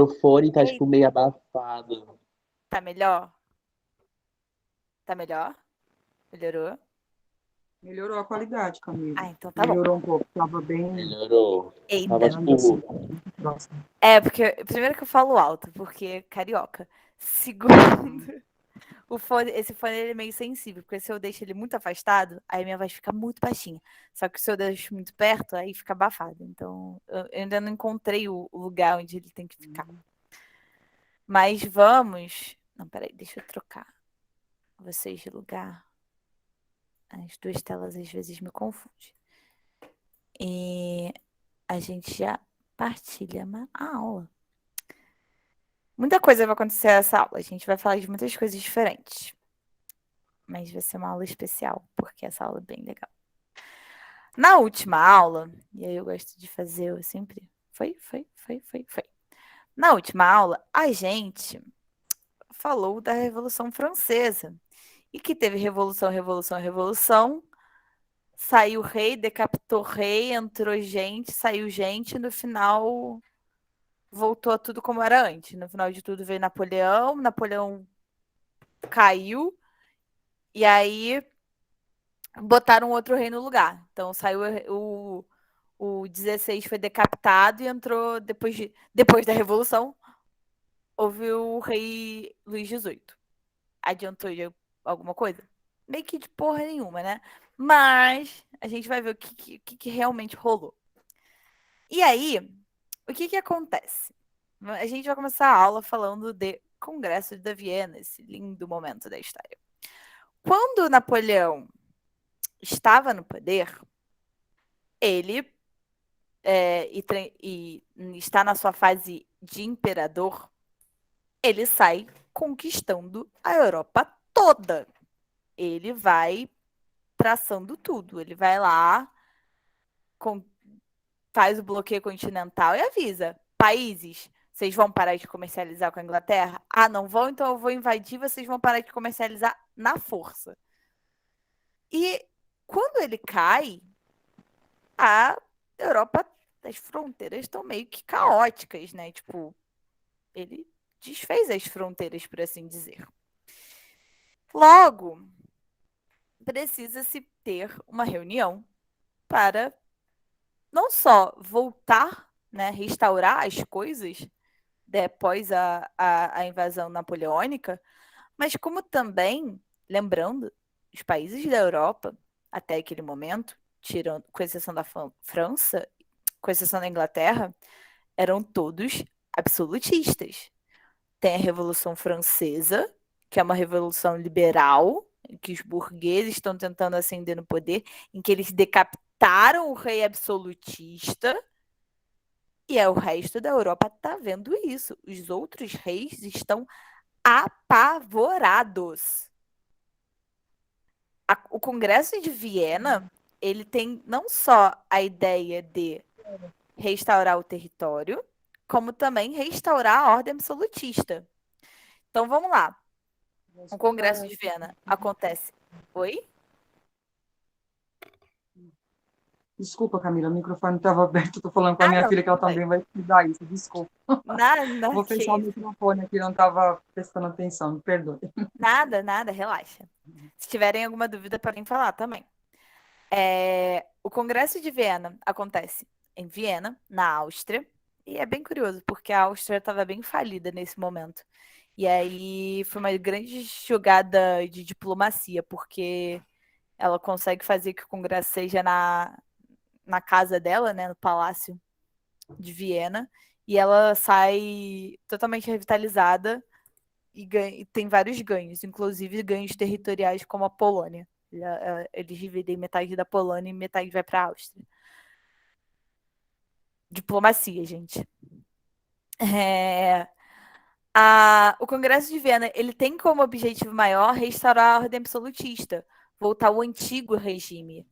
microfone tá, Ei, tipo, meio abafado. tá melhor? Tá melhor? Melhorou? Melhorou a qualidade, Ah, Camila. então tá bom. Melhorou um pouco. Tava bem. Melhorou. Tava, Eita. Ainda assim, tipo, tá muito próximo. Porque primeiro que eu falo alto, porque é carioca. Segundo, esse fone ele é meio sensível, porque se eu deixo ele muito afastado, aí minha voz fica muito baixinha. Só que se eu deixo muito perto, aí fica abafado. Então, eu ainda não encontrei o lugar onde ele tem que ficar. Mas vamos. Não, peraí, deixa eu trocar vocês de lugar. As duas telas às vezes me confundem. E a gente já partilha uma aula. Muita coisa vai acontecer nessa aula. A gente vai falar de muitas coisas diferentes. Mas vai ser uma aula especial, porque essa aula é bem legal. Na última aula, e aí eu gosto de fazer, eu sempre. Foi. Na última aula, a gente falou da Revolução Francesa. E que teve revolução. Saiu rei, decapitou rei, entrou gente, saiu gente, e no final voltou a tudo como era antes. No final de tudo veio Napoleão caiu, e aí botaram outro rei no lugar. Então saiu o 16 foi decapitado e entrou depois da Revolução, houve o rei Luís XVIII. Adiantou de alguma coisa? Meio que de porra nenhuma, né? Mas a gente vai ver o que realmente rolou. E aí, o que acontece? A gente vai começar a aula falando de Congresso de Viena, esse lindo momento da história. Quando Napoleão estava no poder, ele e está na sua fase de imperador, ele sai conquistando a Europa toda. Ele vai traçando tudo. Ele vai lá, faz o bloqueio continental e avisa: países, vocês vão parar de comercializar com a Inglaterra? Ah, não vão? Então eu vou invadir, vocês vão parar de comercializar na força. E quando ele cai, a Europa, as fronteiras estão meio que caóticas, né? Tipo, ele desfez as fronteiras, por assim dizer. Logo, precisa-se ter uma reunião para não só voltar, né, restaurar as coisas depois a invasão napoleônica, mas como também, lembrando, os países da Europa, até aquele momento, tirando, com exceção da França, com exceção da Inglaterra, eram todos absolutistas. Tem a Revolução Francesa, que é uma revolução liberal, em que os burgueses estão tentando ascender no poder, em que eles decapitaram o rei absolutista, e é o resto da Europa está vendo isso. Os outros reis estão apavorados. O Congresso de Viena, ele tem não só a ideia de restaurar o território, como também restaurar a ordem absolutista. Então vamos lá. O Congresso de Viena acontece. Oi? Desculpa, Camila, o microfone estava aberto. Estou falando com a minha Não, filha que ela tudo bem. também vai estudar isso. Desculpa. Nada, Vou que fechar o isso. microfone aqui, não estava prestando atenção. Me perdoe. Nada, relaxa. Se tiverem alguma dúvida, podem falar também. O Congresso de Viena acontece em Viena, na Áustria, e é bem curioso, porque a Áustria estava bem falida nesse momento. E aí foi uma grande jogada de diplomacia, porque ela consegue fazer que o Congresso seja na casa dela, né, no Palácio de Viena, e ela sai totalmente revitalizada e tem vários ganhos, inclusive ganhos territoriais como a Polônia. Eles dividem metade da Polônia e metade vai para a Áustria. Diplomacia, gente. O Congresso de Viena ele tem como objetivo maior restaurar a ordem absolutista, voltar ao antigo regime.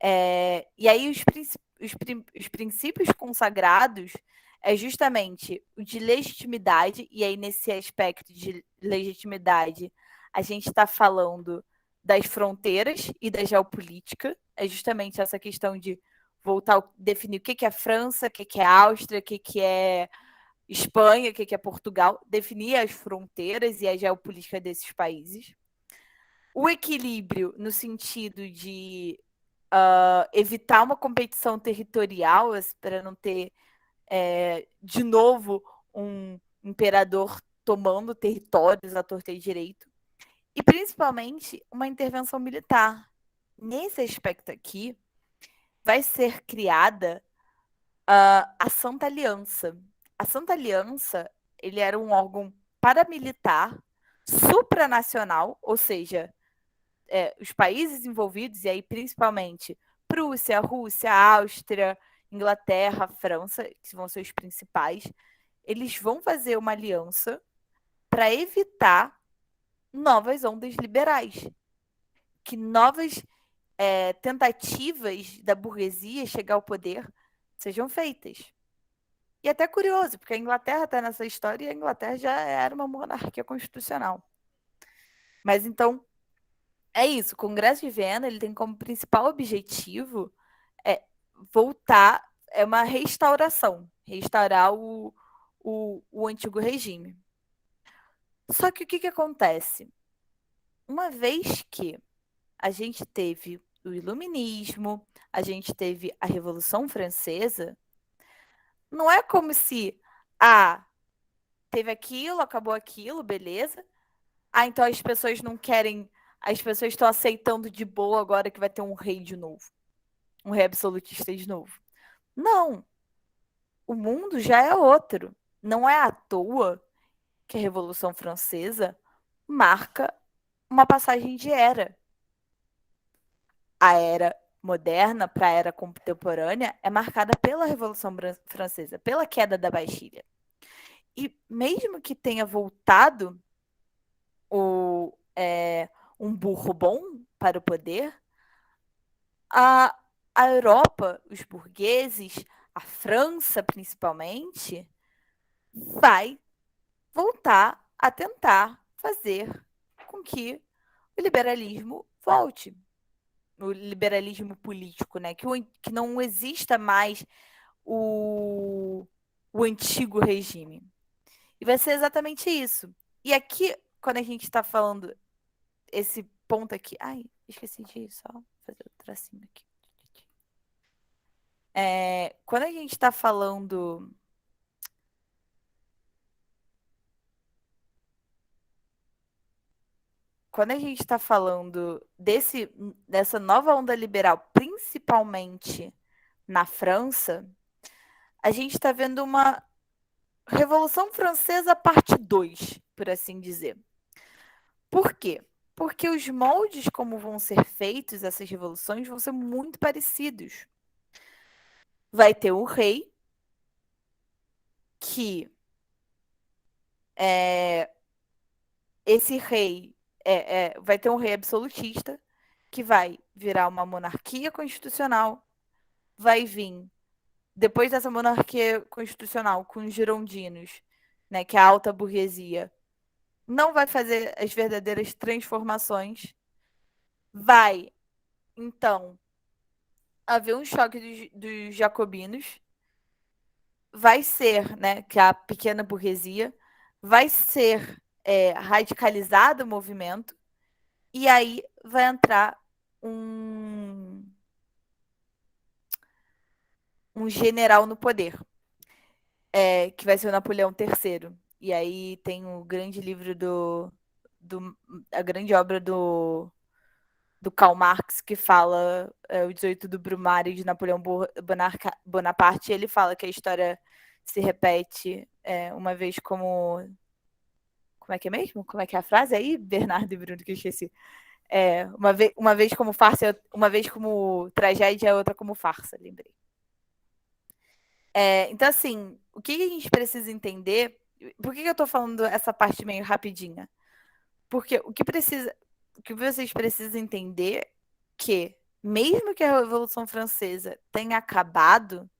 E aí os princípios consagrados é justamente o de legitimidade, e aí nesse aspecto de legitimidade a gente está falando das fronteiras e da geopolítica, é justamente essa questão de voltar a definir o que é França, o que é Áustria, o que é Espanha, o que é Portugal, definir as fronteiras e a geopolítica desses países. O equilíbrio no sentido de evitar uma competição territorial para não ter, de novo, um imperador tomando territórios à torta e direito. E, principalmente, uma intervenção militar. Nesse aspecto aqui, vai ser criada a Santa Aliança. A Santa Aliança, ele era um órgão paramilitar, supranacional, ou seja, os países envolvidos, e aí principalmente Prússia, Rússia, Áustria, Inglaterra, França, que vão ser os principais, eles vão fazer uma aliança para evitar novas ondas liberais, que novas tentativas da burguesia chegar ao poder sejam feitas. E até curioso, porque a Inglaterra está nessa história e a Inglaterra já era uma monarquia constitucional. Mas então, é isso. O Congresso de Viena ele tem como principal objetivo voltar, uma restauração, restaurar o antigo regime. Só que o que acontece? Uma vez que a gente teve o Iluminismo, a gente teve a Revolução Francesa, não é como se, teve aquilo, acabou aquilo, beleza. Então as pessoas não querem, as pessoas estão aceitando de boa agora que vai ter um rei de novo, um rei absolutista de novo. Não, o mundo já é outro. Não é à toa que a Revolução Francesa marca uma passagem de era. A era moderna para a era contemporânea é marcada pela Revolução Francesa, pela queda da Bastilha. E mesmo que tenha voltado um burro bom para o poder, a Europa, os burgueses, a França principalmente, vai voltar a tentar fazer com que o liberalismo volte. O liberalismo político, né? Que não exista mais o antigo regime. E vai ser exatamente isso. E aqui, quando a gente está falando esse ponto aqui... Ai, esqueci de só fazer o tracinho aqui. Quando a gente está falando... Quando a gente está falando dessa nova onda liberal, principalmente na França, a gente está vendo uma Revolução Francesa parte 2, por assim dizer. Por quê? Porque os moldes como vão ser feitos essas revoluções vão ser muito parecidos. Vai ter um rei que esse rei vai ter um rei absolutista que vai virar uma monarquia constitucional, vai vir depois dessa monarquia constitucional com os girondinos, né, que é a alta burguesia, não vai fazer as verdadeiras transformações, vai, então, haver um choque dos jacobinos, vai ser, né, que é a pequena burguesia, vai ser radicalizado o movimento, e aí vai entrar um general no poder, que vai ser o Napoleão III. E aí tem o grande livro a grande obra do Karl Marx, que fala o 18 do Brumário de Napoleão Bonaparte. Ele fala que a história se repete uma vez como... Como é que é mesmo? Como é que é a frase aí, Bernardo e Bruno, que eu esqueci? Uma vez como farsa, uma vez como tragédia, outra como farsa, lembrei. Então, assim, o que a gente precisa entender... Por que eu estou falando essa parte meio rapidinha? Porque o que vocês precisam entender que, mesmo que a Revolução Francesa tenha acabado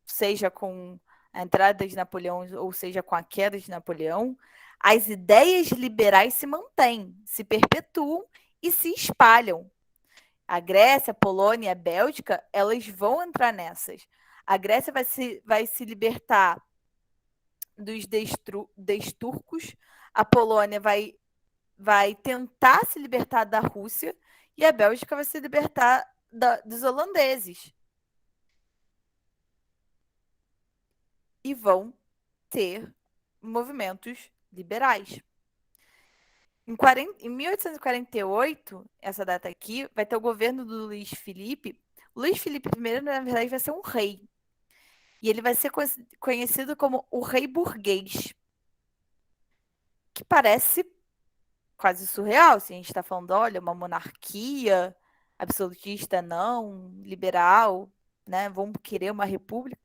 seja com a entrada de Napoleão ou seja com a queda de Napoleão, as ideias liberais se mantêm, se perpetuam e se espalham. A Grécia, a Polônia, a Bélgica, elas vão entrar nessas. A Grécia vai se libertar dos desturcos, a Polônia vai tentar se libertar da Rússia e a Bélgica vai se libertar dos holandeses. E vão ter movimentos liberais. Em 1848, essa data aqui, vai ter o governo do Luís Filipe. O Luís Filipe I, na verdade, vai ser um rei. E ele vai ser conhecido como o rei burguês. Que parece quase surreal, se a gente está falando, olha, uma monarquia absolutista não, liberal, né? Vamos querer uma república.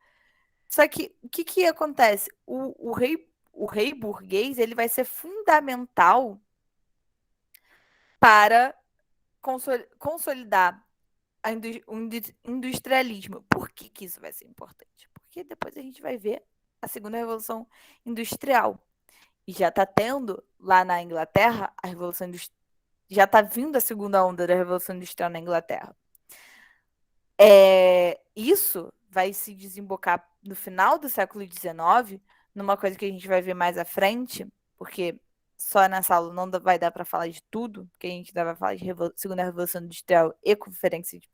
Só que o que acontece? O rei burguês ele vai ser fundamental para consolidar o industrialismo. Por que isso vai ser importante? Porque depois a gente vai ver a segunda revolução industrial. E já está tendo lá na Inglaterra a revolução industrial. Já está vindo a segunda onda da revolução industrial na Inglaterra. Isso vai se desembocar no final do século XIX, numa coisa que a gente vai ver mais à frente, porque só nessa aula não vai dar para falar de tudo, porque a gente ainda vai falar de segunda revolução industrial e conferência de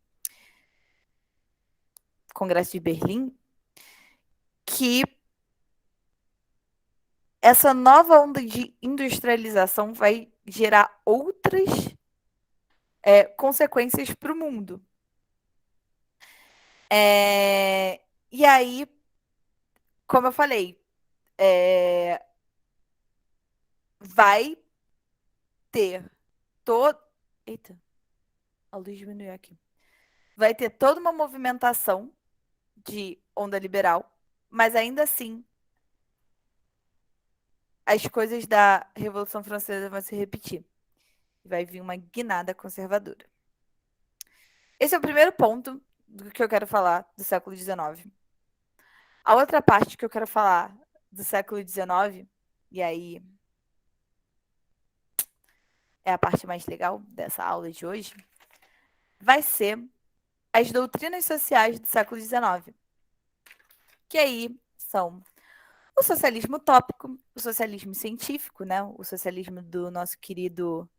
Congresso de Berlim, que essa nova onda de industrialização vai gerar outras consequências para o mundo. E aí, como eu falei, vai ter todo. Eita, a luz diminuiu aqui. Vai ter toda uma movimentação de onda liberal, mas ainda assim as coisas da Revolução Francesa vão se repetir. Vai vir uma guinada conservadora. Esse é o primeiro ponto do que eu quero falar do século XIX. A outra parte que eu quero falar do século XIX, e aí é a parte mais legal dessa aula de hoje, vai ser as doutrinas sociais do século XIX. Que aí são o socialismo utópico, o socialismo científico, né? O socialismo do nosso querido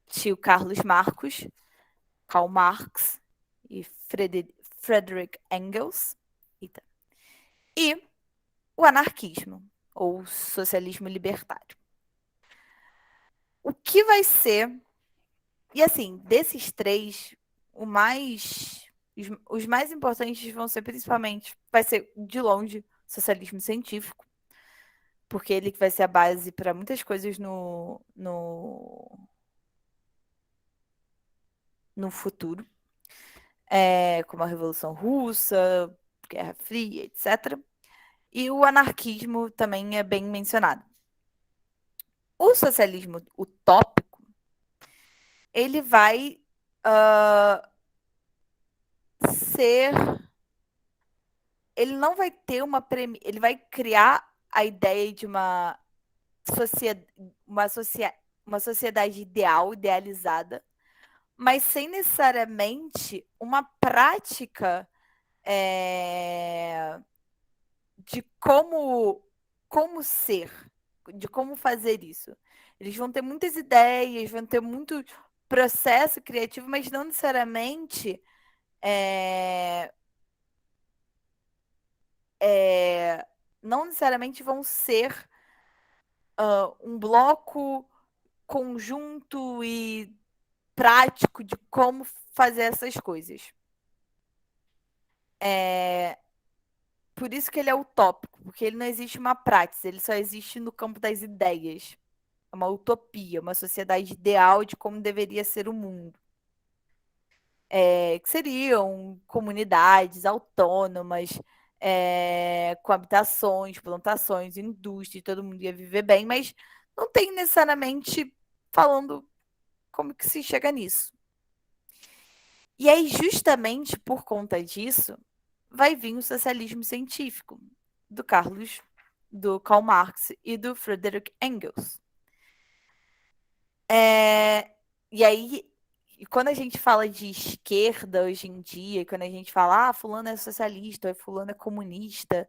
tio Carlos Marcos, Karl Marx e Friedrich Engels. Eita. E o anarquismo, ou socialismo libertário. O que vai ser... E assim, desses três, os mais importantes vão ser principalmente... Vai ser, de longe, socialismo científico, porque ele vai ser a base para muitas coisas no futuro, como a Revolução Russa, Guerra Fria, etc. E o anarquismo também é bem mencionado. O socialismo utópico, ele vai ser... Ele não vai ter ele vai criar a ideia de uma sociedade ideal, idealizada, mas sem necessariamente uma prática de como ser, de como fazer isso. Eles vão ter muitas ideias, vão ter muito processo criativo, mas não necessariamente vão ser um bloco conjunto e prático de como fazer essas coisas. Por isso que ele é utópico, porque ele não existe uma prática, ele só existe no campo das ideias. É uma utopia, uma sociedade ideal de como deveria ser o mundo. Que seriam comunidades autônomas, com habitações, plantações, indústria, todo mundo ia viver bem, mas não tem necessariamente falando como que se chega nisso. E aí, justamente por conta disso, vai vir o socialismo científico do Karl Marx e do Friedrich Engels. E aí, E quando a gente fala de esquerda hoje em dia, quando a gente fala, fulano é socialista, fulano é comunista,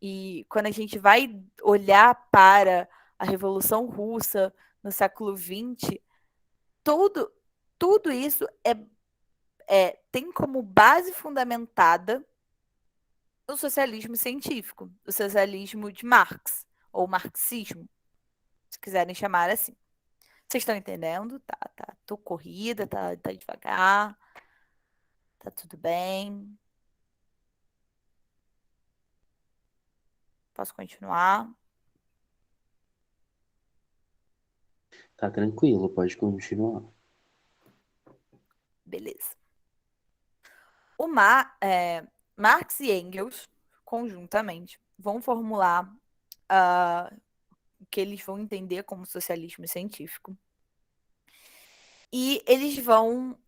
e quando a gente vai olhar para a Revolução Russa no século XX, tudo isso tem como base fundamentada o socialismo científico, o socialismo de Marx, ou marxismo, se quiserem chamar assim. Vocês estão entendendo? Tô corrida, tá devagar, tá tudo bem. Posso continuar? Tá tranquilo, pode continuar. Beleza. Marx e Engels, conjuntamente, vão formular o que eles vão entender como socialismo científico. E eles vão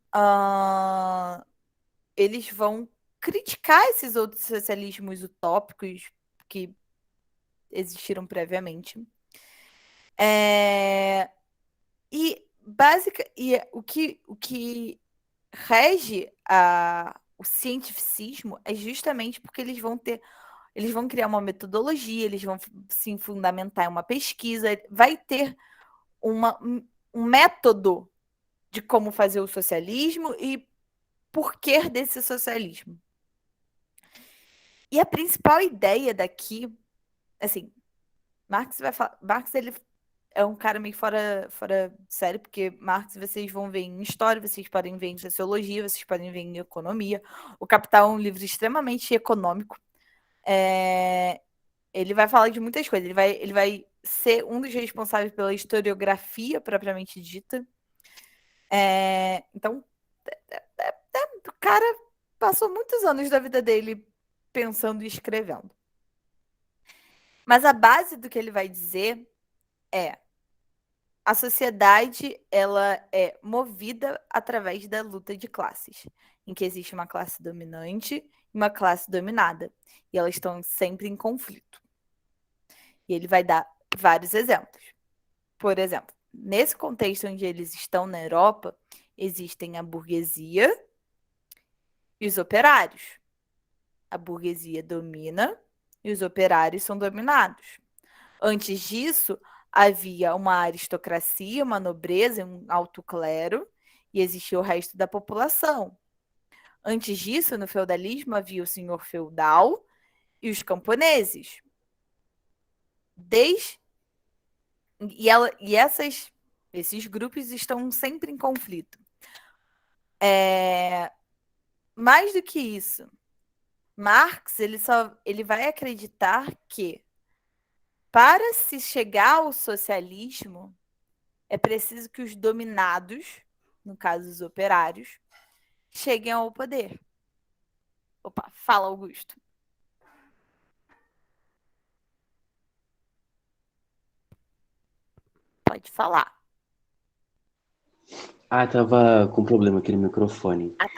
criticar esses outros socialismos utópicos que existiram previamente. O que rege o cientificismo é justamente porque eles vão criar uma metodologia, eles vão se fundamentar em uma pesquisa, vai ter um método de como fazer o socialismo e porquê desse socialismo. E a principal ideia daqui, assim, Marx ele é um cara meio fora de série, porque Marx vocês vão ver em história, vocês podem ver em sociologia, vocês podem ver em economia. O Capital é um livro extremamente econômico. Ele vai falar de muitas coisas. Ele vai ser um dos responsáveis pela historiografia propriamente dita. Então, o cara passou muitos anos da vida dele pensando e escrevendo. Mas a base do que ele vai dizer é: a sociedade ela é movida através da luta de classes, em que existe uma classe dominante e uma classe dominada, e elas estão sempre em conflito. E ele vai dar vários exemplos. Por exemplo, nesse contexto onde eles estão na Europa, existem a burguesia e os operários. A burguesia domina e os operários são dominados. Antes disso, havia uma aristocracia, uma nobreza, um alto clero, e existia o resto da população. Antes disso, no feudalismo, havia o senhor feudal e os camponeses. Esses grupos estão sempre em conflito. Mais do que isso, Marx ele vai acreditar que para se chegar ao socialismo é preciso que os dominados, no caso os operários, cheguem ao poder. Opa, fala, Augusto. Pode falar. Tava com problema aqui no microfone. Tá.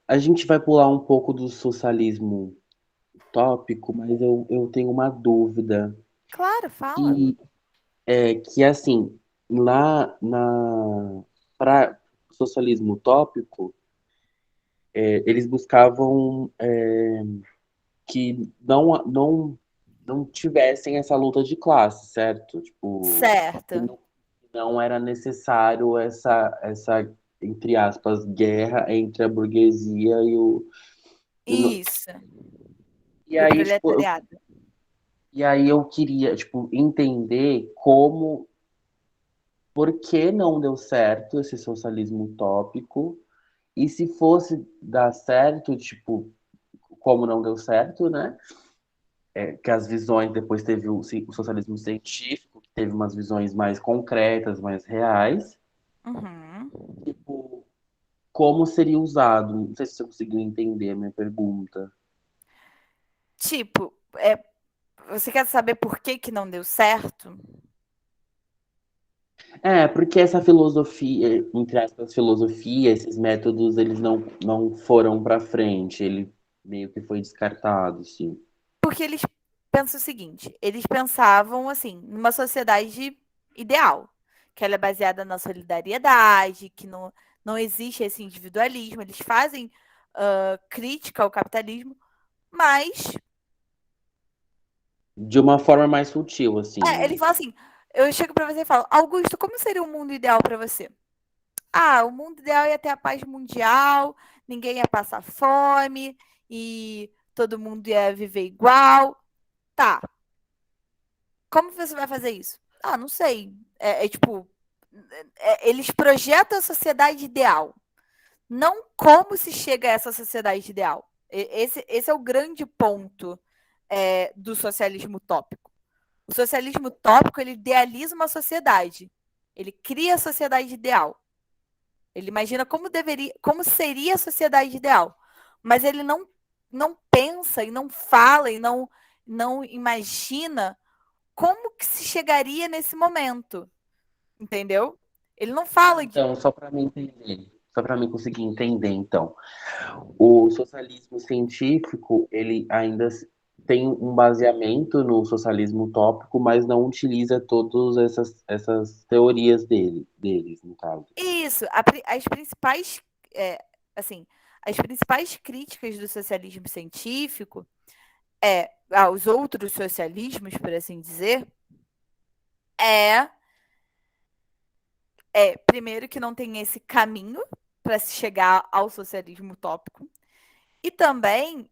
A gente vai pular um pouco do socialismo utópico, mas eu tenho uma dúvida. Claro, fala. Que assim, para socialismo utópico, eles buscavam que não tivessem essa luta de classe, certo? Tipo, Certo. não era necessário essa, entre aspas, guerra entre a burguesia Isso. e O aí, tipo, proletariado. eu queria, tipo, entender por que não deu certo esse socialismo utópico, e se fosse dar certo, tipo, como não deu certo, né? Que as visões, depois teve o socialismo científico, que teve umas visões mais concretas, mais reais. Uhum. Tipo, como seria usado? Não sei se você conseguiu entender a minha pergunta. Tipo, você quer saber por que não deu certo? Porque essa filosofia, entre aspas, filosofia, esses métodos, eles não foram para frente, ele meio que foi descartado, sim. Porque eles pensam o seguinte, eles pensavam assim, numa sociedade ideal, que ela é baseada na solidariedade, que não existe esse individualismo. Eles fazem crítica ao capitalismo, mas De uma forma mais sutil, assim, né? eles falam assim, eu chego para você e falo, Augusto, como seria o mundo ideal para você? Ah, o mundo ideal ia ter a paz mundial, ninguém ia passar fome e todo mundo ia viver igual. Tá. Como você vai fazer isso? Ah, não sei. Tipo, eles projetam a sociedade ideal, não como se chega a essa sociedade ideal. Esse é o grande ponto do socialismo utópico. O socialismo utópico, ele idealiza uma sociedade. Ele cria a sociedade ideal. Ele imagina como seria a sociedade ideal. Mas ele não pensa e não fala e não imagina como que se chegaria nesse momento. Entendeu? Ele não fala de. Então, só para mim entender, só para mim conseguir entender, então, o socialismo científico, ele ainda tem um baseamento no socialismo utópico, mas não utiliza todas essas teorias deles, no caso. Isso. As principais. Assim, as principais críticas do socialismo científico aos outros socialismos, por assim dizer, primeiro que não tem esse caminho para se chegar ao socialismo utópico. E também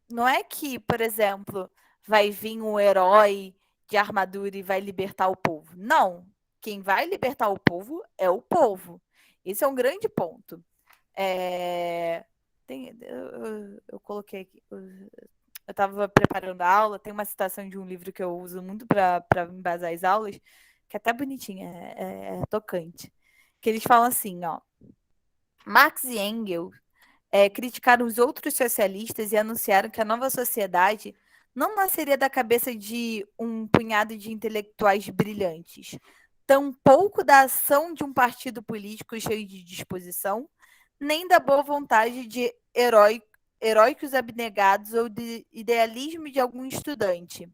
não é que, por exemplo, vai vir um herói de armadura e vai libertar o povo. Não. Quem vai libertar o povo é o povo. Esse é um grande ponto. Eu coloquei aqui. Eu estava preparando a aula, tem uma citação de um livro que eu uso muito para embasar as aulas, que é até bonitinha, é tocante. Que eles falam assim, ó. Marx e Engels criticaram os outros socialistas e anunciaram que a nova sociedade não nasceria da cabeça de um punhado de intelectuais brilhantes, tampouco da ação de um partido político cheio de disposição, nem da boa vontade de heróicos abnegados ou de idealismo de algum estudante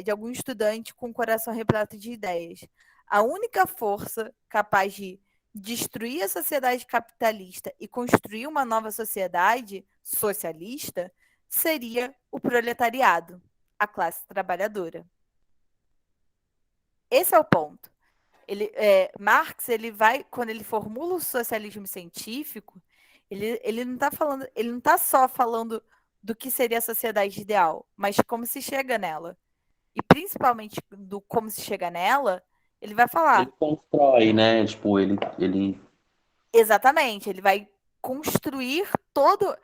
de algum estudante com coração repleto de ideias. A única força capaz de destruir a sociedade capitalista e construir uma nova sociedade socialista seria o proletariado, a classe trabalhadora. Esse é o ponto. Marx, quando ele formula o socialismo científico, ele não está só falando do que seria a sociedade ideal, mas como se chega nela. E principalmente do como se chega nela, ele vai falar. Ele constrói, né? Tipo, ele... Exatamente, ele vai construir todo.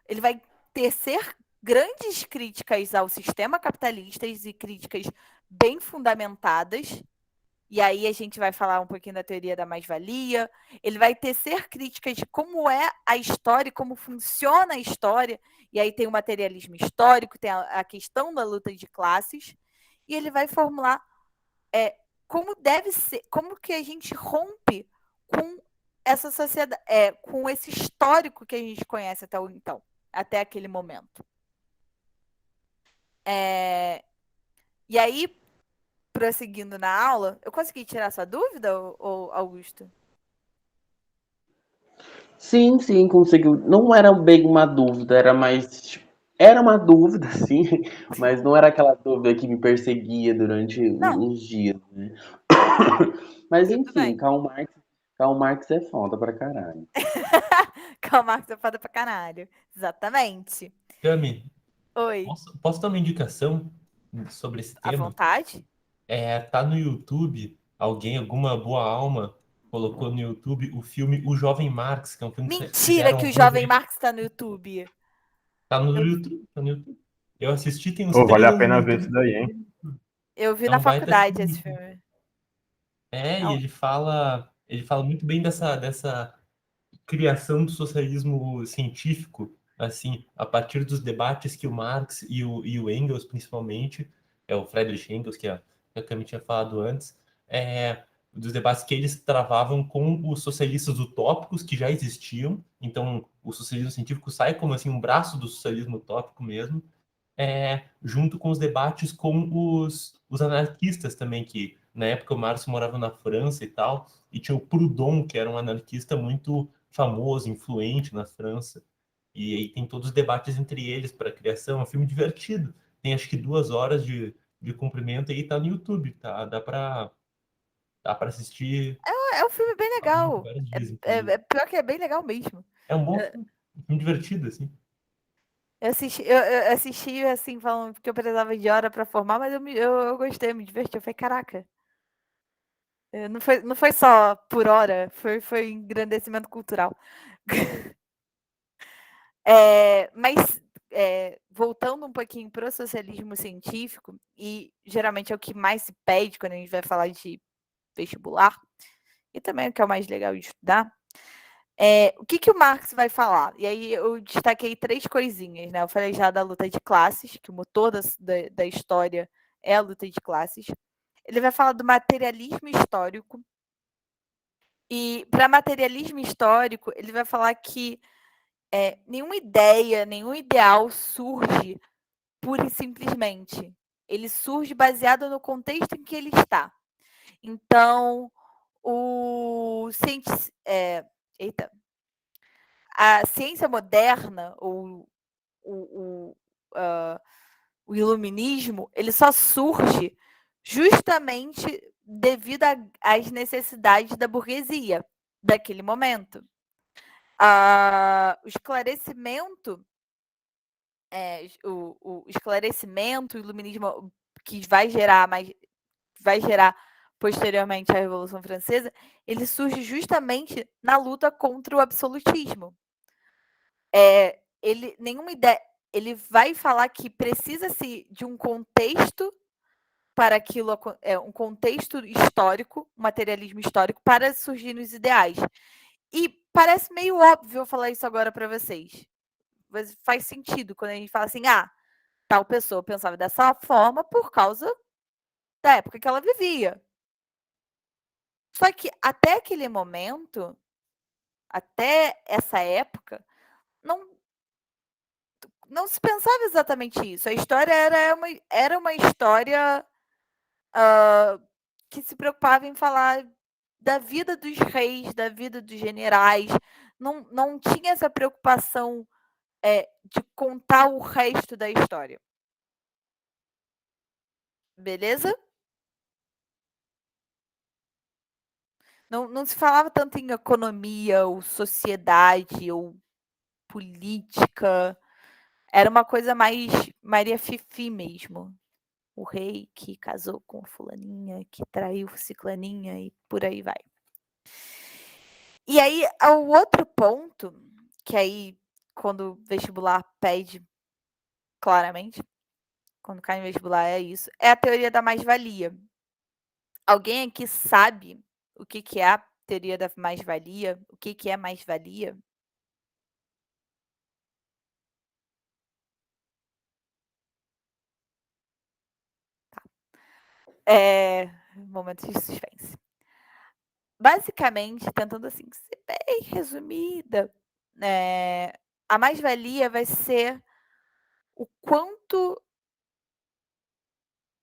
Ele vai tecer grandes críticas ao sistema capitalista e críticas bem fundamentadas. E aí a gente vai falar um pouquinho da teoria da mais-valia. Ele vai tecer críticas de como é a história, como funciona a história. E aí tem o materialismo histórico, tem a questão da luta de classes. E ele vai formular como deve ser, como que a gente rompe com essa sociedade, com esse histórico que a gente conhece até aquele momento. E aí, prosseguindo na aula, eu consegui tirar sua dúvida, Augusto? Sim, conseguiu. Não era bem uma dúvida, era mais... Era uma dúvida, sim, mas não era aquela dúvida que me perseguia durante uns dias, né? Mas enfim, Karl Marx é foda pra caralho. Karl Marx é foda pra caralho. Exatamente. Cami, Oi. posso dar uma indicação sobre esse À tema? vontade? Tá no YouTube, alguma boa alma colocou no YouTube o filme O Jovem Marx, que é um filme que Mentira fizeram que o alguns Jovem anos. Marx tá no YouTube. Tá no YouTube, tá no YouTube. Eu assisti tem uns Pô, 3 vale a anos pena no ver YouTube. isso daí, hein? Eu vi É na um baita faculdade filme. esse filme. E ele fala muito bem dessa criação do socialismo científico, assim, a partir dos debates que o Marx e o Engels, principalmente, o Friedrich Engels, que a Cami tinha falado antes, dos debates que eles travavam com os socialistas utópicos que já existiam. Então, o socialismo científico sai como assim um braço do socialismo utópico mesmo, junto com os debates com os anarquistas também, que na época o Marx morava na França e tal, e tinha o Proudhon, que era um anarquista muito famoso, influente na França. E aí tem todos os debates entre eles para a criação. É um filme divertido. Tem acho que 2 horas de comprimento e tá no YouTube, tá? Dá para assistir É um filme bem legal. vários dias, inclusive. Pior que é bem legal mesmo. É um bom filme, um filme divertido, assim. Eu assisti, assim, falando que eu precisava de hora pra formar, mas eu gostei, eu me diverti. Eu falei, caraca. Não foi só por hora, foi engrandecimento cultural. Mas, voltando um pouquinho para o socialismo científico, e geralmente é o que mais se pede quando a gente vai falar de vestibular, e também é o que é o mais legal de estudar, o que o Marx vai falar? E aí eu destaquei 3 coisinhas, né? Eu falei já da luta de classes, que o motor da história é a luta de classes. Ele vai falar do materialismo histórico. E para materialismo histórico, ele vai falar que nenhuma ideia, nenhum ideal surge pura e simplesmente. Ele surge baseado no contexto em que ele está. Então, a ciência moderna, ou o iluminismo, ele só surge justamente devido às necessidades da burguesia daquele momento. O esclarecimento, o esclarecimento, o iluminismo que vai gerar posteriormente a Revolução Francesa, ele surge justamente na luta contra o absolutismo. Nenhuma ideia, ele vai falar que precisa-se de um contexto para aquilo, um contexto histórico, um materialismo histórico, para surgir os ideais. E parece meio óbvio eu falar isso agora para vocês. Mas faz sentido quando a gente fala assim, tal pessoa pensava dessa forma por causa da época que ela vivia. Só que até aquele momento, até essa época, não se pensava exatamente isso. A história era uma história que se preocupava em falar da vida dos reis, da vida dos generais. Não tinha essa preocupação de contar o resto da história. Beleza? Não se falava tanto em economia, ou sociedade, ou política. Era uma coisa mais Maria Fifi mesmo. O rei que casou com fulaninha, que traiu ciclaninha e por aí vai. E aí, o outro ponto, que aí, quando o vestibular pede claramente, quando cai no vestibular é isso, é a teoria da mais-valia. Alguém aqui sabe o que é a teoria da mais-valia? O que é mais-valia? Momento de suspense. Basicamente, tentando assim, ser bem resumida, a mais-valia vai ser o quanto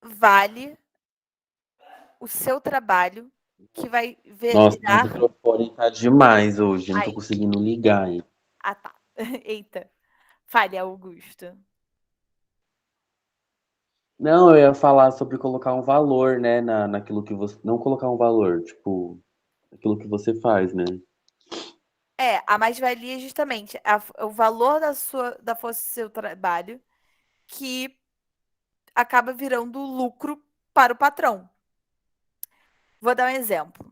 vale o seu trabalho que vai Nossa, meu virar. microfone tá demais hoje, não tô Ai, conseguindo ligar, hein? tá. Eita. Fale, Augusto. Não, eu ia falar sobre colocar um valor, né, naquilo que você. Não colocar um valor, tipo, aquilo que você faz, né? A mais-valia é justamente o valor da força do seu trabalho que acaba virando lucro para o patrão. Vou dar um exemplo.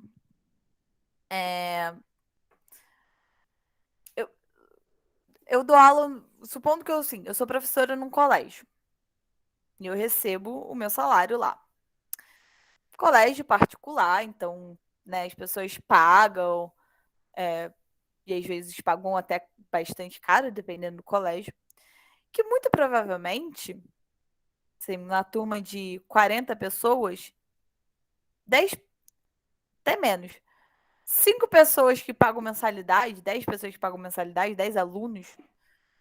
Eu dou aula, supondo que eu sou professora num colégio. E eu recebo o meu salário lá. Colégio particular, então, né, as pessoas pagam, e às vezes pagam até bastante caro, dependendo do colégio. Que muito provavelmente, assim, na turma de 40 pessoas, 10, até menos, 5 pessoas que pagam mensalidade, 10 pessoas que pagam mensalidade, 10 alunos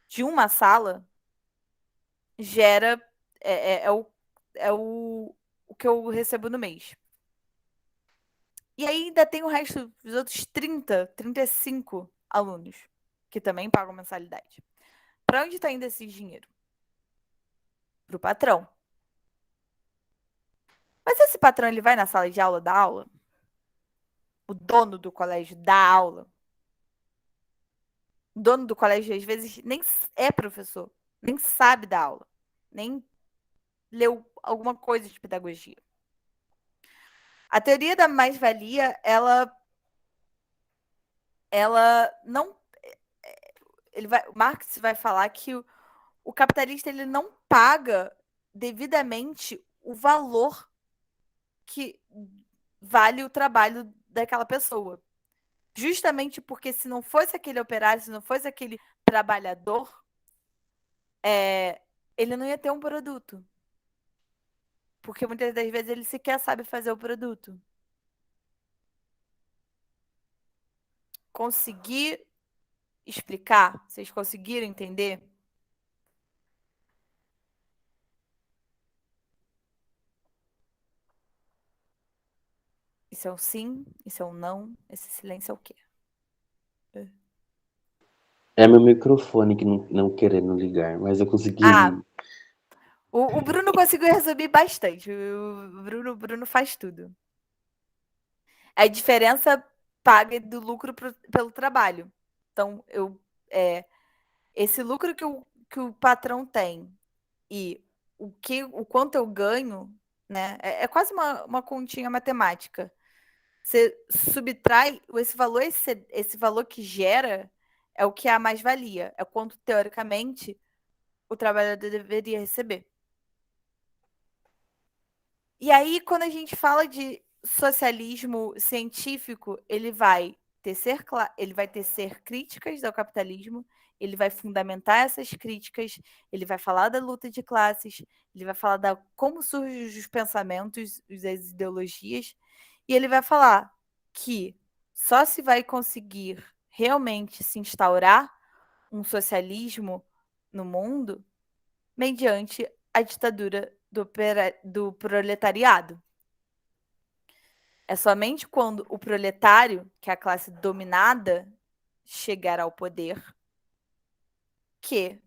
de uma sala, gera, é o que eu recebo no mês. E aí ainda tem o resto dos outros 35 alunos que também pagam mensalidade. Para onde está indo esse dinheiro? Para o patrão. Mas esse patrão ele vai na sala de aula dar aula? O dono do colégio dá aula? O dono do colégio às vezes nem é professor, nem sabe dar aula, nem leu alguma coisa de pedagogia. A teoria da mais-valia, ela não, o Marx vai falar que o capitalista ele não paga devidamente o valor que vale o trabalho daquela pessoa. Justamente porque se não fosse aquele operário, se não fosse aquele trabalhador, ele não ia ter um produto. Porque muitas das vezes ele sequer sabe fazer o produto. Conseguir explicar? Vocês conseguiram entender? Isso é um sim, isso é um não, esse silêncio é o quê? É meu microfone que não querendo ligar, mas eu consegui. Ah, o Bruno conseguiu resumir bastante. O Bruno faz tudo. A diferença paga do lucro pelo trabalho. Então, esse lucro que o patrão tem e o quanto eu ganho, né? É quase uma continha matemática. Você subtrai esse valor que gera é o que é a mais-valia, é quanto, teoricamente, o trabalhador deveria receber. E aí, quando a gente fala de socialismo científico, ele vai tecer críticas ao capitalismo, ele vai fundamentar essas críticas, ele vai falar da luta de classes, ele vai falar da como surgem os pensamentos, as ideologias, e ele vai falar que só se vai conseguir realmente se instaurar um socialismo no mundo mediante a ditadura do proletariado. É somente quando o proletário, que é a classe dominada, chegar ao poder, que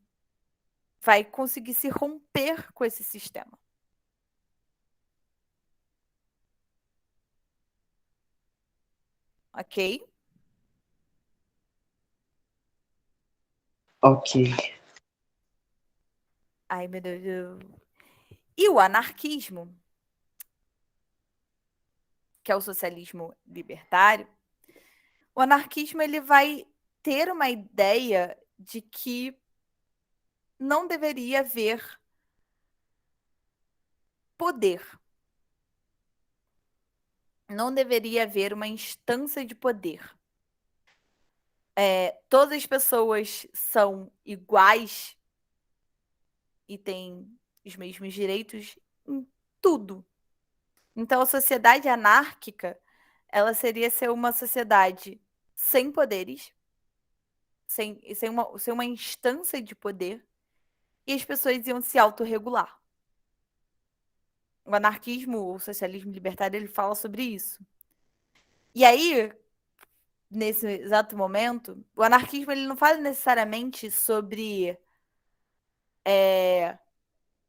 vai conseguir se romper com esse sistema. Ok? Ok. Ai, meu Deus. E o anarquismo, que é o socialismo libertário, o anarquismo ele vai ter uma ideia de que não deveria haver poder. Não deveria haver uma instância de poder. Todas as pessoas são iguais e têm os mesmos direitos em tudo. Então, a sociedade anárquica, ela seria ser uma sociedade sem poderes, sem uma instância de poder, e as pessoas iam se autorregular. O anarquismo, o socialismo libertário, ele fala sobre isso. E aí, nesse exato momento, o anarquismo ele não fala necessariamente sobre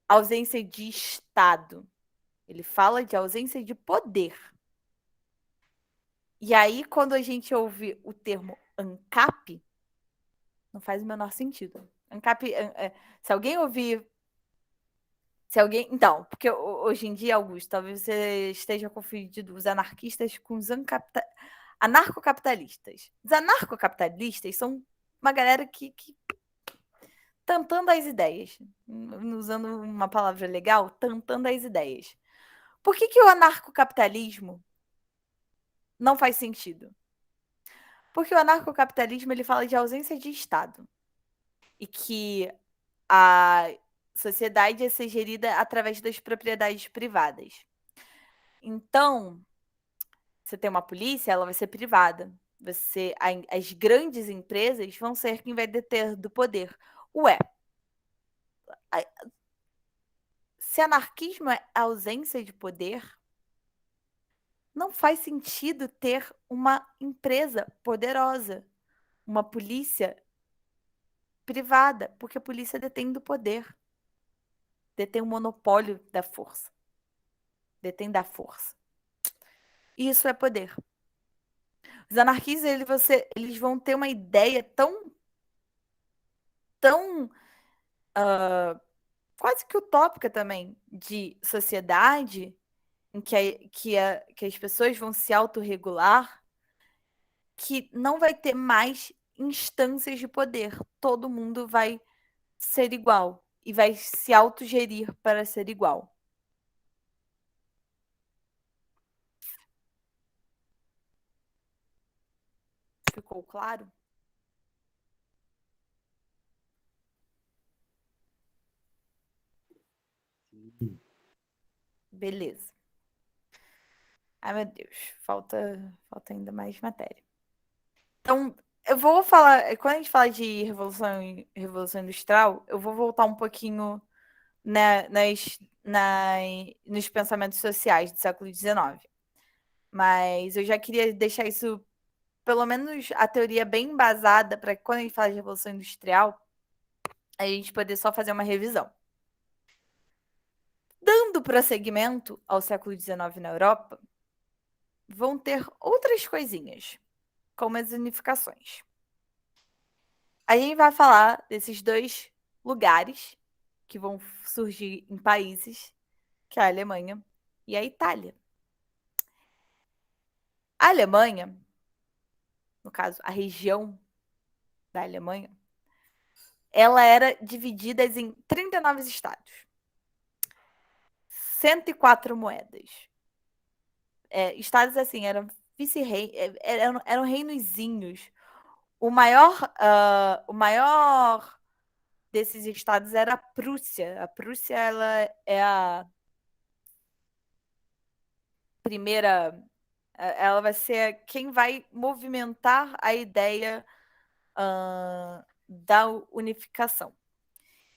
ausência de Estado. Ele fala de ausência de poder. E aí, quando a gente ouve o termo ANCAP, não faz o menor sentido. ANCAP, se alguém ouvir. Então, porque hoje em dia, Augusto, talvez você esteja confundindo os anarquistas com os anarcocapitalistas. Os anarcocapitalistas são uma galera que tentando as ideias. Usando uma palavra legal, tentando as ideias. Por que o anarcocapitalismo não faz sentido? Porque o anarcocapitalismo ele fala de ausência de Estado e que a sociedade ia ser gerida através das propriedades privadas. Então, você tem uma polícia, ela vai ser privada. As grandes empresas vão ser quem vai deter do poder. Ué, se anarquismo é ausência de poder, não faz sentido ter uma empresa poderosa, uma polícia privada, porque a polícia detém do poder, detém o monopólio da força, detém da força. Isso é poder. Os anarquistas, eles vão ter uma ideia tão quase que utópica também de sociedade em que as pessoas vão se autorregular, que não vai ter mais instâncias de poder. Todo mundo vai ser igual e vai se autogerir para ser igual. Ficou claro? Beleza. Ai, meu Deus, falta ainda mais matéria. Então, eu vou falar, quando a gente fala de Revolução Industrial, eu vou voltar um pouquinho, né, nos pensamentos sociais do século XIX. Mas eu já queria deixar isso, pelo menos a teoria bem embasada, para que quando a gente fala de Revolução Industrial, a gente poder só fazer uma revisão. Dando prosseguimento ao século XIX na Europa, vão ter outras coisinhas, como as unificações. A gente vai falar desses dois lugares que vão surgir em países, que é a Alemanha e a Itália. A Alemanha, no caso, a região da Alemanha, ela era dividida em 39 estados, 104 moedas. Estados assim, eram vice-rei, eram reinozinhos. O maior desses estados era a Prússia. A Prússia, ela é a primeira, ela vai ser quem vai movimentar a ideia da unificação.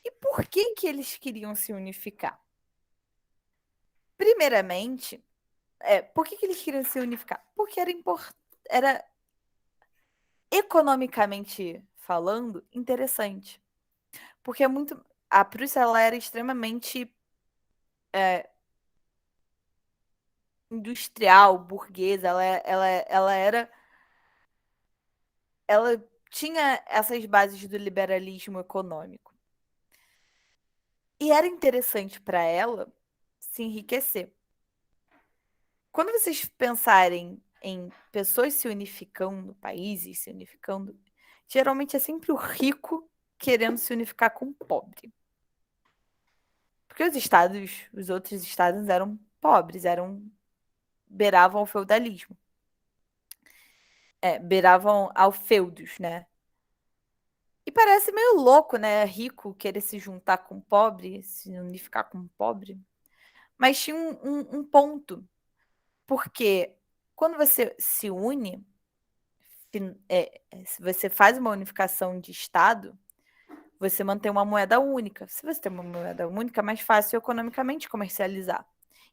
E por que eles queriam se unificar? Primeiramente, por que eles queriam se unificar? Porque era economicamente falando interessante. Porque a Prússia, ela era extremamente industrial, burguesa, ela tinha essas bases do liberalismo econômico. E era interessante para ela se enriquecer. Quando vocês pensarem em pessoas se unificando, países se unificando, geralmente é sempre o rico querendo se unificar com o pobre. Porque os outros estados eram pobres, beiravam ao feudalismo. Beiravam ao feudos, né? E parece meio louco, né? Rico querer se juntar com pobre, se unificar com pobre. Mas tinha um ponto. Porque quando você se une, se você faz uma unificação de Estado, você mantém uma moeda única. Se você tem uma moeda única, é mais fácil economicamente comercializar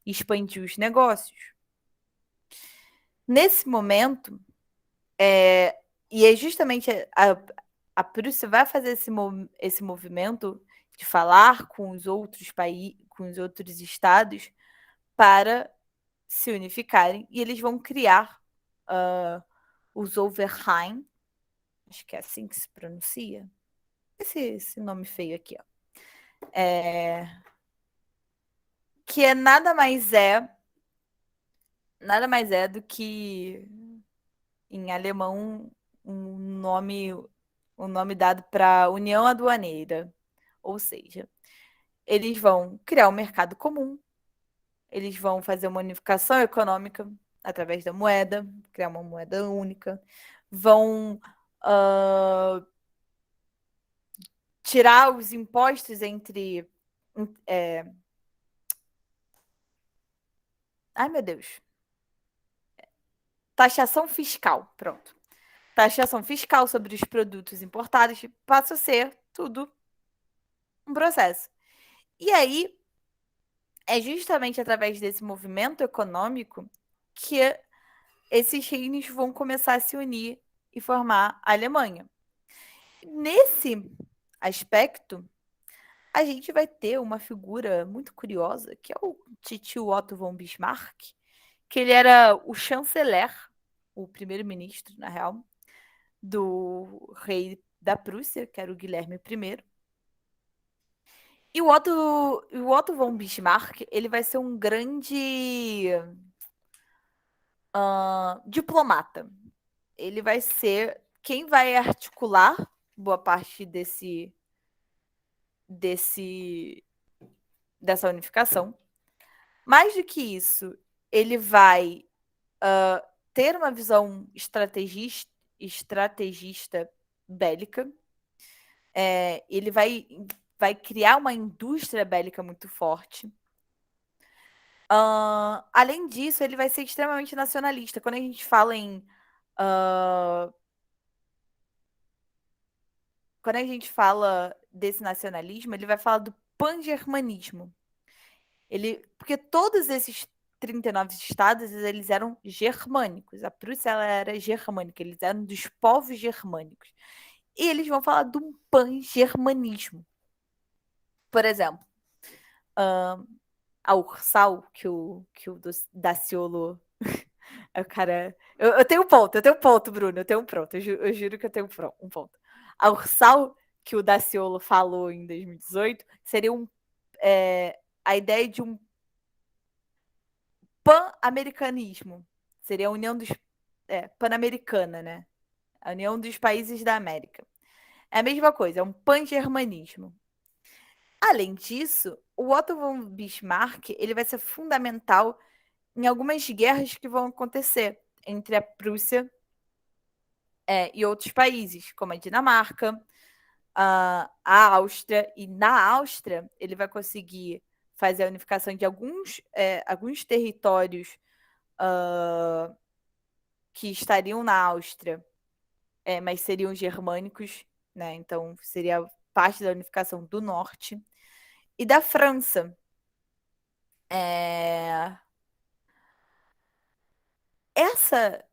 e expandir os negócios. Nesse momento, e é justamente a Prússia vai fazer esse movimento de falar com os outros países, com os outros estados, para se unificarem, e eles vão criar os Zollverein, acho que é assim que se pronuncia, esse nome feio aqui, ó. Que nada mais é do que, em alemão, um nome dado para União Aduaneira. Ou seja, eles vão criar um mercado comum, eles vão fazer uma unificação econômica através da moeda, criar uma moeda única, vão tirar os impostos entre... Ai, meu Deus. Taxação fiscal, pronto. Taxação fiscal sobre os produtos importados passa a ser tudo um processo. E aí, é justamente através desse movimento econômico que esses reinos vão começar a se unir e formar a Alemanha. Nesse aspecto, a gente vai ter uma figura muito curiosa, que é o titio Otto von Bismarck, que ele era o chanceler, o primeiro-ministro, na real, do rei da Prússia, que era o Guilherme I. E o Otto von Bismarck, ele vai ser um grande diplomata. Ele vai ser quem vai articular boa parte dessa unificação. Mais do que isso, ele vai ter uma visão estrategista bélica. Ele vai criar uma indústria bélica muito forte. Além disso, ele vai ser extremamente nacionalista. Quando a gente fala em quando a gente fala desse nacionalismo, ele vai falar do pan-germanismo. Porque todos esses 39 estados, eles eram germânicos. A Prússia ela era germânica, eles eram dos povos germânicos. E eles vão falar do pan-germanismo. Por exemplo, a Ursal, que o Daciolo... o cara... Eu tenho um ponto, Bruno, eu tenho um ponto. Eu juro que eu tenho um ponto. A Ursal, que o Daciolo falou em 2018, seria a ideia de um pan-americanismo. Seria a união dos... pan-americana, né? A união dos países da América. É a mesma coisa, é um pan-germanismo. Além disso, o Otto von Bismarck ele vai ser fundamental em algumas guerras que vão acontecer entre a Prússia e outros países, como a Dinamarca, a Áustria. E na Áustria, ele vai conseguir fazer a unificação de alguns territórios que estariam na Áustria, mas seriam germânicos, né? Então, seria parte da unificação do norte. E da França. Essa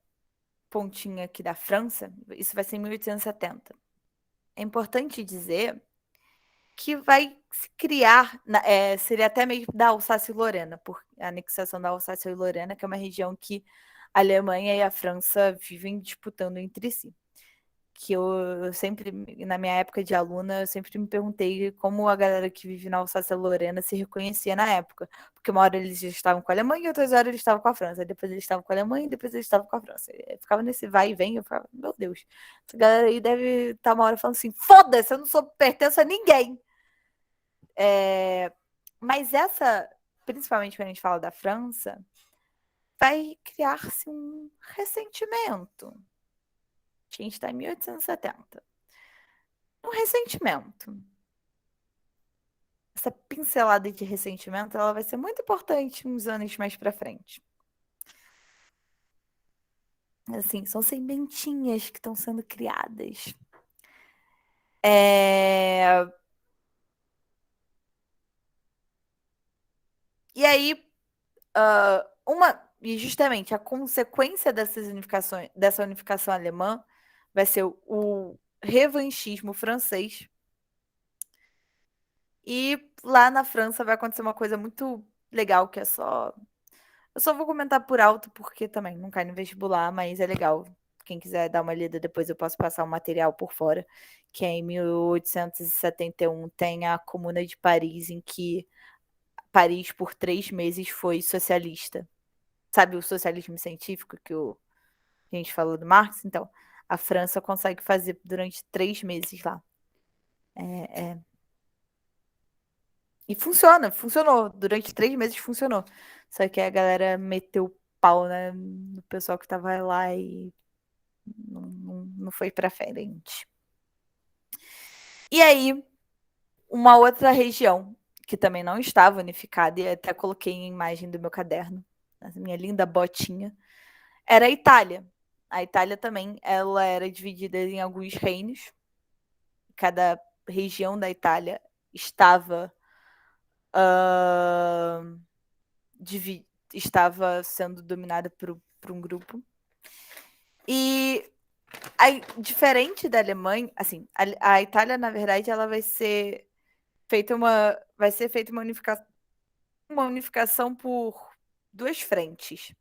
pontinha aqui da França, isso vai ser em 1870. É importante dizer que vai se criar, seria até mesmo da Alsácia-Lorena, por a anexação da Alsácia-Lorena, que é uma região que a Alemanha e a França vivem disputando entre si. Que eu sempre, na minha época de aluna, eu sempre me perguntei como a galera que vive na Alsácia-Lorena se reconhecia na época. Porque uma hora eles estavam com a Alemanha e outras horas eles estavam com a França. Depois eles estavam com a Alemanha e depois eles estavam com a França. Eu ficava nesse vai e vem, eu ficava, meu Deus, essa galera aí deve estar uma hora falando assim, foda-se, eu não pertenço a ninguém. Mas principalmente quando a gente fala da França, vai criar-se um ressentimento. A gente está em 1870. Um ressentimento. Essa pincelada de ressentimento ela vai ser muito importante uns anos mais para frente. Assim, são sementinhas que estão sendo criadas. E aí, e justamente a consequência dessa unificação alemã vai ser o revanchismo francês. E lá na França vai acontecer uma coisa muito legal, que é só... Eu só vou comentar por alto, porque também não cai no vestibular, mas é legal. Quem quiser dar uma lida depois, eu posso passar o material por fora. Que é em 1871 tem a Comuna de Paris, em que Paris, por 3 meses, foi socialista. Sabe o socialismo científico que a gente falou do Marx? Então, a França consegue fazer durante 3 meses lá. E funcionou. Durante 3 meses funcionou. Só que a galera meteu o pau, né, no pessoal que tava lá e não foi pra frente. E aí, uma outra região que também não estava unificada, e até coloquei em imagem do meu caderno, na minha linda botinha, era a Itália. A Itália também, ela era dividida em alguns reinos. Cada região da Itália estava estava sendo dominada por um grupo. E aí, diferente da Alemanha, assim, a Itália, na verdade, ela vai ser feita uma unificação por duas frentes.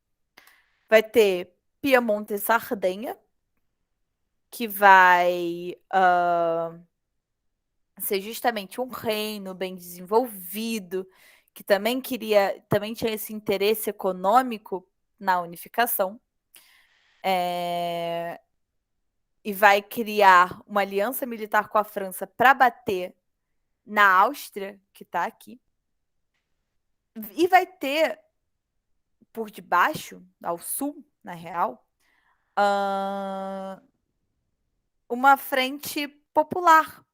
Vai ter Piemonte e Sardenha, que vai ser justamente um reino bem desenvolvido, que também tinha esse interesse econômico na unificação. E vai criar uma aliança militar com a França para bater na Áustria, que está aqui. E vai ter, por debaixo, ao sul, na real, uma frente popular,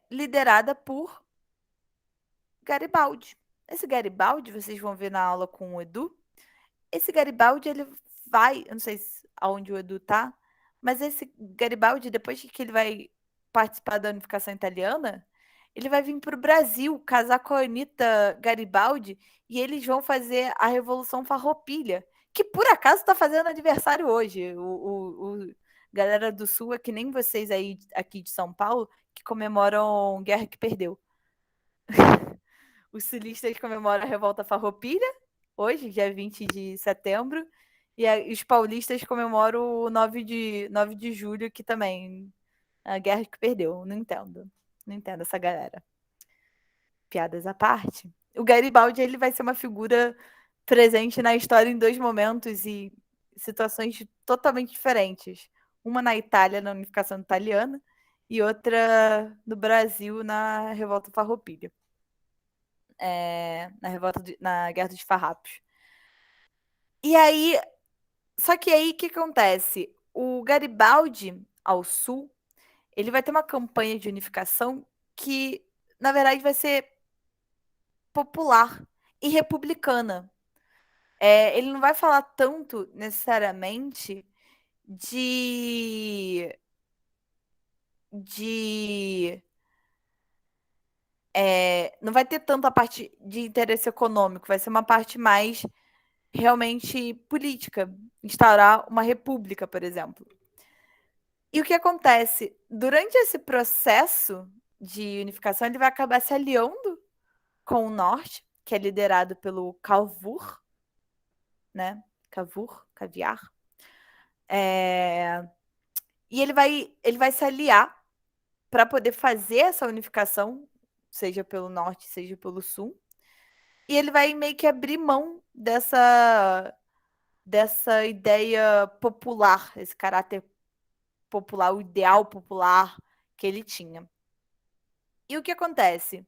liderada por Garibaldi. Esse Garibaldi, vocês vão ver na aula com o Edu, esse Garibaldi, ele vai, eu não sei aonde o Edu tá, mas esse Garibaldi, depois que ele vai participar da unificação italiana, ele vai vir para o Brasil casar com a Anitta Garibaldi e eles vão fazer a Revolução Farroupilha, que por acaso está fazendo aniversário hoje. O galera do Sul é que nem vocês aí aqui de São Paulo, que comemoram Guerra que Perdeu. Os sulistas comemoram a Revolta Farroupilha, hoje, dia 20 de setembro, e os paulistas comemoram o 9 de julho, que também a Guerra que Perdeu. Não entendo essa galera. Piadas à parte. O Garibaldi, ele vai ser uma figura presente na história em dois momentos e situações totalmente diferentes. Uma na Itália, na unificação italiana, e outra no Brasil, na Revolta Farroupilha. Na Guerra dos Farrapos. E aí, só que aí o que acontece? O Garibaldi, ao sul, ele vai ter uma campanha de unificação que, na verdade, vai ser popular e republicana. Ele não vai falar tanto, necessariamente, não vai ter tanto a parte de interesse econômico, vai ser uma parte mais realmente política, instaurar uma república, por exemplo. E o que acontece? Durante esse processo de unificação, ele vai acabar se aliando com o norte, que é liderado pelo Cavour, né? Caviar. E ele vai se aliar para poder fazer essa unificação, seja pelo norte, seja pelo sul. E ele vai meio que abrir mão dessa ideia popular, esse caráter popular, o ideal popular que ele tinha. E o que acontece?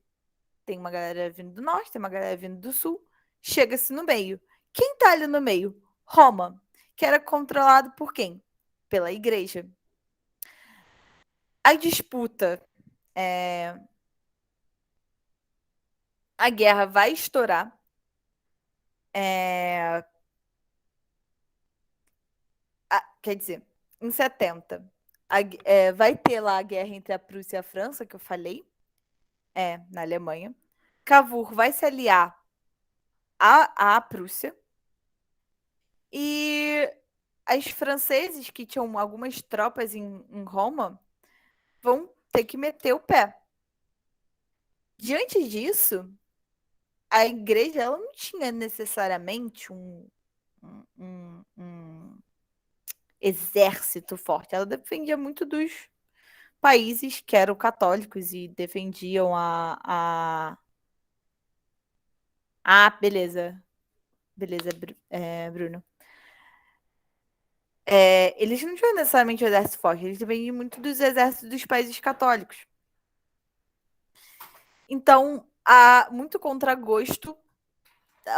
Tem uma galera vindo do norte, tem uma galera vindo do sul, chega-se no meio. Quem tá ali no meio? Roma, que era controlado por quem? Pela igreja. A disputa, a guerra vai estourar. Quer dizer, em 70, vai ter lá a guerra entre a Prússia e a França, que eu falei, na Alemanha. Cavour vai se aliar à Prússia. E os franceses, que tinham algumas tropas em Roma, vão ter que meter o pé. Diante disso, a igreja ela não tinha necessariamente um exército forte. Ela dependia muito dos países que eram católicos e defendiam beleza. Beleza, Bruno. Eles não tinham necessariamente um exército forte, eles dependiam muito dos exércitos dos países católicos. Então, muito contragosto,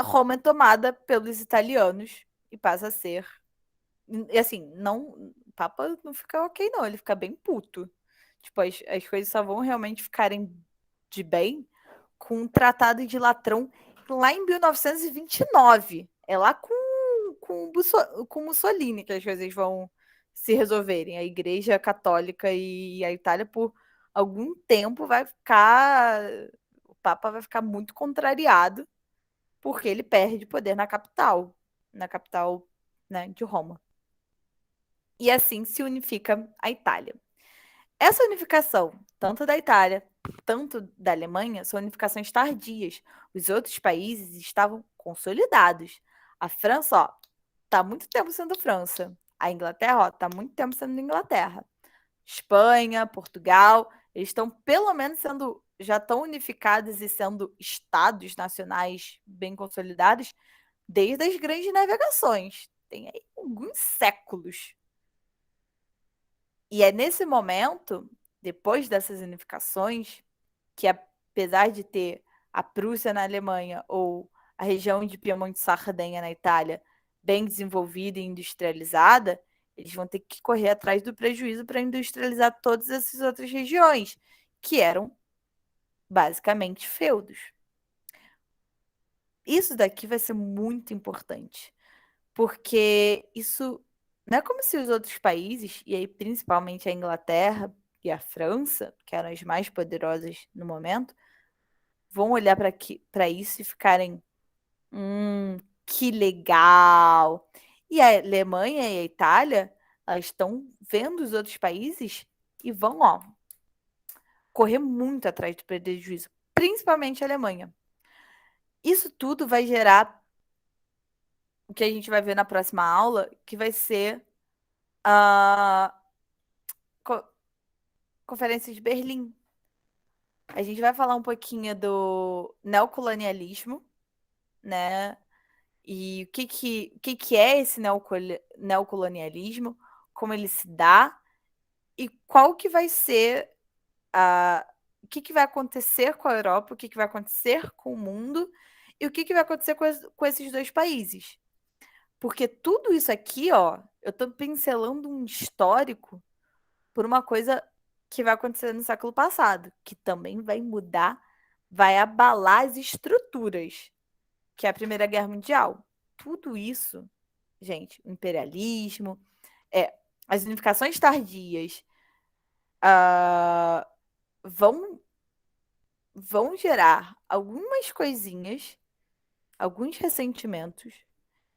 Roma é tomada pelos italianos e passa a ser. E assim, o Papa não fica ok, não, ele fica bem puto. Tipo, as coisas só vão realmente ficarem de bem com um tratado de Latrão lá em 1929. É lá com Mussolini que as coisas vão se resolverem. A Igreja Católica e a Itália, por algum tempo, o Papa vai ficar muito contrariado, porque ele perde poder na capital, né, de Roma. E assim se unifica a Itália. Essa unificação, tanto da Itália, tanto da Alemanha, são unificações tardias. Os outros países estavam consolidados. A França, ó, tá há muito tempo sendo França. A Inglaterra, ó, tá há muito tempo sendo Inglaterra. Espanha, Portugal, eles estão pelo menos já estão unificados e sendo estados nacionais bem consolidados desde as grandes navegações. Tem aí alguns séculos. E é nesse momento, depois dessas unificações, que apesar de ter a Prússia na Alemanha ou a região de Piemonte e Sardenha na Itália bem desenvolvida e industrializada, eles vão ter que correr atrás do prejuízo para industrializar todas essas outras regiões, que eram basicamente feudos. Isso daqui vai ser muito importante, porque isso não é como se os outros países, e aí principalmente a Inglaterra e a França, que eram as mais poderosas no momento, vão olhar para isso e ficarem, que legal. E a Alemanha e a Itália, elas estão vendo os outros países e vão, ó, correr muito atrás do prejuízo, principalmente a Alemanha. Isso tudo vai gerar o que a gente vai ver na próxima aula, que vai ser a Conferência de Berlim. A gente vai falar um pouquinho do neocolonialismo, né? E o que é esse neocolonialismo, como ele se dá e qual que vai ser o que vai acontecer com a Europa, o que vai acontecer com o mundo e o que vai acontecer com esses dois países. Porque tudo isso aqui, ó, eu estou pincelando um histórico por uma coisa que vai acontecer no século passado, que também vai mudar, vai abalar as estruturas, que é a Primeira Guerra Mundial. Tudo isso, gente, o imperialismo, as unificações tardias, vão gerar algumas coisinhas, alguns ressentimentos,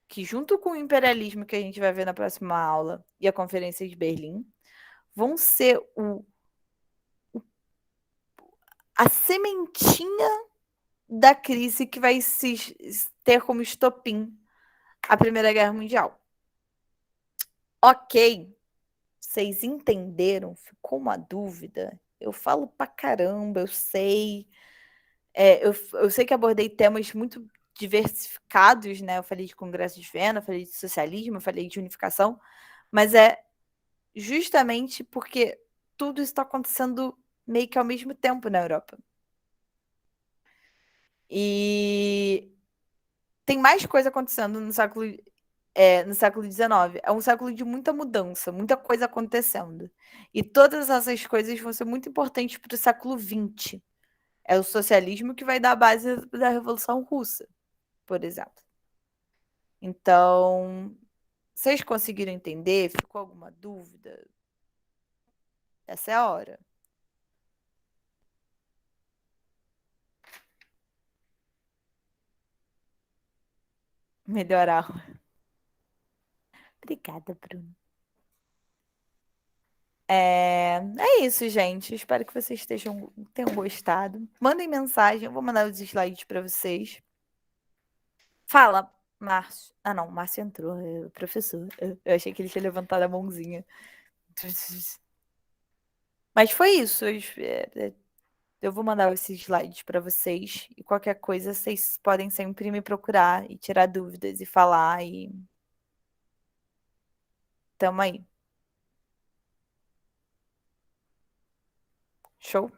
que junto com o imperialismo que a gente vai ver na próxima aula e a Conferência de Berlim, vão ser a sementinha da crise que vai ter como estopim a Primeira Guerra Mundial. Ok, vocês entenderam? Ficou uma dúvida? Eu falo pra caramba, eu sei. Eu sei que abordei temas muito diversificados, né? Eu falei de Congresso de Viena, eu falei de socialismo, eu falei de unificação, mas é justamente porque tudo isso está acontecendo meio que ao mesmo tempo na Europa. E tem mais coisa acontecendo no século XIX. É um século de muita mudança, muita coisa acontecendo. E todas essas coisas vão ser muito importantes para o século XX. É o socialismo que vai dar a base da Revolução Russa, por exemplo. Então, vocês conseguiram entender? Ficou alguma dúvida? Essa é a hora. Melhorar. Obrigada, Bruno. É isso, gente. Espero que vocês tenham gostado. Mandem mensagem, eu vou mandar os slides para vocês. Fala, Márcio. Ah, não, Márcio entrou, é o professor. Eu achei que ele tinha levantado a mãozinha. Mas foi isso. Eu vou mandar esses slides para vocês. E qualquer coisa, vocês podem sempre me procurar e tirar dúvidas e falar. E tamo aí. Show?